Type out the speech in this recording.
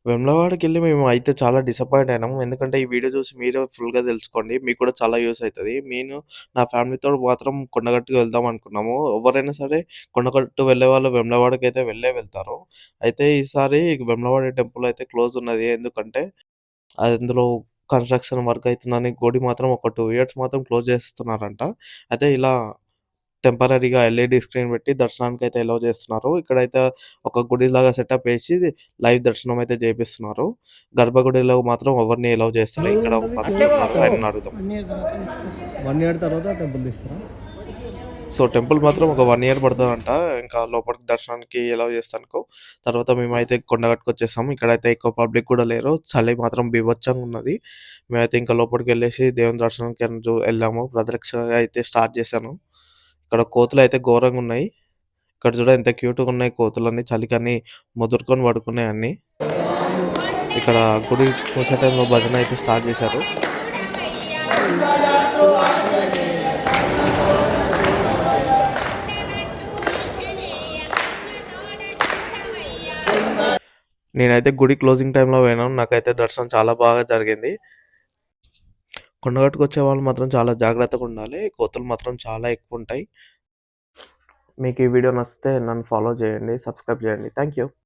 వేములవాడకెళ్ళి మేమైతే చాలా డిసప్పాయింట్ అయినాము. ఎందుకంటే ఈ వీడియో చూసి మీరే ఫుల్‌గా తెలుసుకోండి. మీకు కూడా చాలా యూజ్ అయితది. నేను నా ఫ్యామిలీతో మాత్రం కొండగట్టుకు వెళ్దాం అనుకున్నాము. ఎవరైనా సరే కొండగట్టు వెళ్ళేవాళ్ళు వేములవాడకైతే వెళ్ళే వెళ్తారు. అయితే ఈసారి వేములవాడ టెంపుల్ అయితే క్లోజ్ ఉన్నది. ఎందుకంటే అందులో కన్‌స్ట్రక్షన్ వర్క్ అయితుందని గుడి మాత్రం ఒక 2 ఇయర్స్ మాత్రం క్లోజ్ చేస్తున్నారంట. అయితే ఇలా టెంపరరీగా ఎల్‌ఈడీ స్క్రీన్ పెట్టి దర్శనానికైతే అలౌ చేస్తున్నారు. ఇక్కడైతే ఒక గుడిలాగా సెటప్ ఏసి లైవ్ దర్శనం అయితే చేపిస్తున్నారు. గర్భగుడిలో మాత్రం ఎవరిని అలౌ చేస్తలే. ఇక్కడ రోజులుంటది పంతులు క్లోజ్ ఉన్నారు. ఆయనని అడుగుదాం. 1 ఇయర్ తర్వాత తీస్తారు. 1 ఇయర్ తర్వాత టెంపుల్ తీస్తారా? సో, టెంపుల్ మాత్రం ఒక 1 ఇయర్ పడతదంట. ఇంకా లోపలికి దర్శనానికి అలౌ చేస్తానికి. తర్వాత మేమైతే కొండగట్టుకొచ్చేసాము. ఇక్కడైతే ఎక్కువ పబ్లిక్ కూడా లేరు. చలి మాత్రం బీభత్సంగా ఉన్నది. మేమైతే ఇంకా లోపలికెళ్ళేసి దేవుని దర్శనంకి ఎళ్ళాము. ప్రదక్షిణ అయితే స్టార్ట్ చేశాను. ఇక్కడ కోతులైతే ఘోరంగున్నాయి. ఇక్కడ చూడు ఎంత క్యూట్‌గున్నాయి కోతులన్నీ. చలికని ముదురుకొని పడుకున్నాయి అన్నీ. ఇక్కడ గుడి మూసే టైంలో భజన అయితే స్టార్ట్ చేశారు. నేనైతే గుడి క్లోజింగ్ టైమ్‌లో పోయినాను. నాకైతే దర్శనం చాలా బాగా జరిగింది. కొండగట్టుకొచ్చేవాళ్ళు మాత్రం చాలా జాగ్రత్తగుండాలి. కోతులు మాత్రం చాలా ఎక్కువుంటాయి. మీకు ఈ వీడియో నచ్చితే నన్ను ఫాలో చేయండి. సబ్స్క్రైబ్ చేయండి. Thank you.